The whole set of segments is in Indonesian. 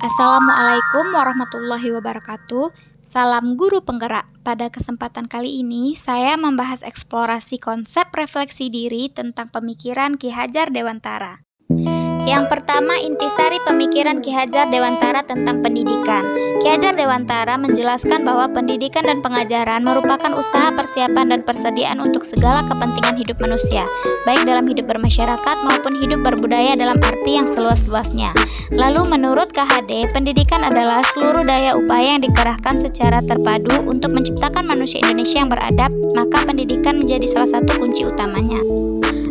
Assalamualaikum warahmatullahi wabarakatuh. Salam guru penggerak. Pada kesempatan kali ini, saya membahas eksplorasi konsep refleksi diri tentang pemikiran Ki Hajar Dewantara. Yang pertama, intisari pemikiran Ki Hajar Dewantara tentang pendidikan. Ki Hajar Dewantara menjelaskan bahwa pendidikan dan pengajaran merupakan usaha persiapan dan persediaan untuk segala kepentingan hidup manusia, baik dalam hidup bermasyarakat maupun hidup berbudaya dalam arti yang seluas-luasnya. Lalu menurut KHD, pendidikan adalah seluruh daya upaya yang dikerahkan secara terpadu untuk menciptakan manusia Indonesia yang beradab, maka pendidikan menjadi salah satu kunci utamanya.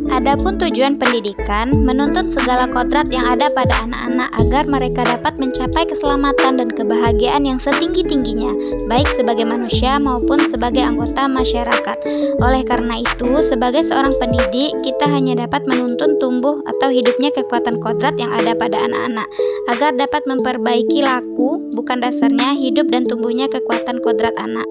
Adapun tujuan pendidikan menuntut segala kodrat yang ada pada anak-anak agar mereka dapat mencapai keselamatan dan kebahagiaan yang setinggi-tingginya, baik sebagai manusia maupun sebagai anggota masyarakat. Oleh karena itu, sebagai seorang pendidik, kita hanya dapat menuntun tumbuh atau hidupnya kekuatan kodrat yang ada pada anak-anak, agar dapat memperbaiki laku, bukan dasarnya hidup dan tumbuhnya kekuatan kodrat anak.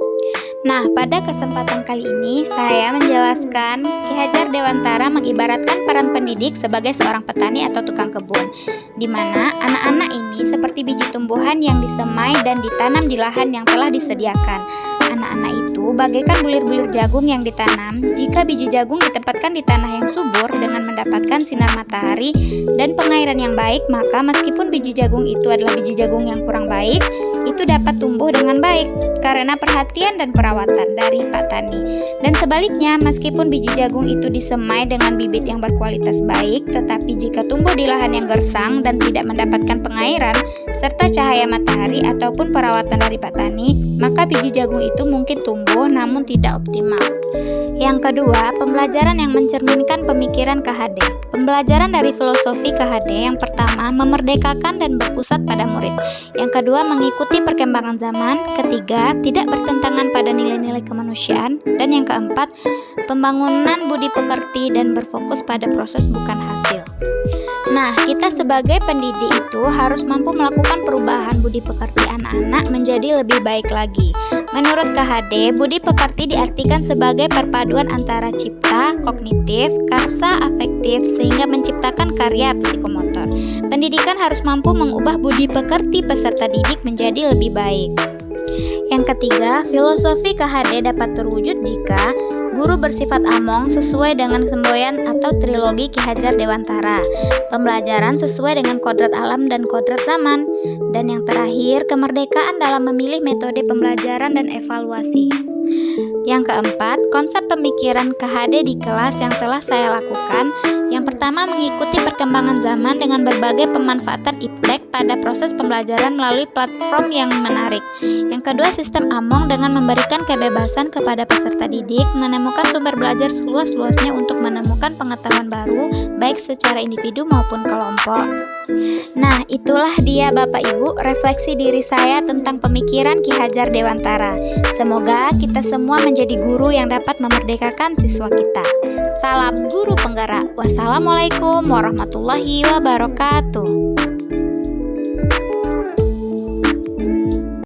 Nah, pada kesempatan kali ini saya menjelaskan Ki Hajar Dewantara mengibaratkan peran pendidik sebagai seorang petani atau tukang kebun, di mana anak-anak ini seperti biji tumbuhan yang disemai dan ditanam di lahan yang telah disediakan. Anak-anak itu bagaikan bulir-bulir jagung yang ditanam. Jika biji jagung ditempatkan di tanah yang subur dengan mendapatkan sinar matahari dan pengairan yang baik, maka meskipun biji jagung itu adalah biji jagung yang kurang baik, itu dapat tumbuh dengan baik karena perhatian dan perawatan dari Pak Tani. Dan sebaliknya, meskipun biji jagung itu disemai dengan bibit yang berkualitas baik, tetapi jika tumbuh di lahan yang gersang dan tidak mendapatkan pengairan serta cahaya matahari ataupun perawatan dari Pak Tani, maka biji jagung itu mungkin tumbuh namun tidak optimal. Yang kedua, pembelajaran yang mencerminkan pemikiran KHD. Pembelajaran dari filosofi KHD yang pertama, memerdekakan dan berpusat pada murid. Yang kedua, mengikuti perkembangan zaman. Ketiga, tidak bertentangan pada nilai-nilai kemanusiaan. Dan yang keempat, pembangunan budi pekerti dan berfokus pada proses bukan hasil. Nah, kita sebagai pendidik itu harus mampu melakukan perubahan budi pekerti anak-anak menjadi lebih baik lagi. Menurut KHD, budi pekerti diartikan sebagai perpaduan antara cipta, kognitif, karsa, afektif, sehingga menciptakan karya psikomotor. Pendidikan harus mampu mengubah budi pekerti peserta didik menjadi lebih baik. Yang ketiga, filosofi KHD dapat terwujud jika guru bersifat among sesuai dengan semboyan atau trilogi Ki Hajar Dewantara. Pembelajaran sesuai dengan kodrat alam dan kodrat zaman. Dan yang terakhir, kemerdekaan dalam memilih metode pembelajaran dan evaluasi. Yang keempat, konsep pemikiran KHD di kelas yang telah saya lakukan. Yang pertama, mengikuti perkembangan zaman dengan berbagai pemanfaatan iptek pada proses pembelajaran melalui platform yang menarik. Yang kedua, sistem among dengan memberikan kebebasan kepada peserta didik menemukan sumber belajar seluas-luasnya untuk menemukan pengetahuan baru, baik secara individu maupun kelompok. Nah, itulah dia Bapak Ibu refleksi diri saya tentang pemikiran Ki Hajar Dewantara. Semoga kita semua menjadi guru yang dapat memerdekakan siswa kita. Salam guru penggerak. Wassalamualaikum warahmatullahi wabarakatuh.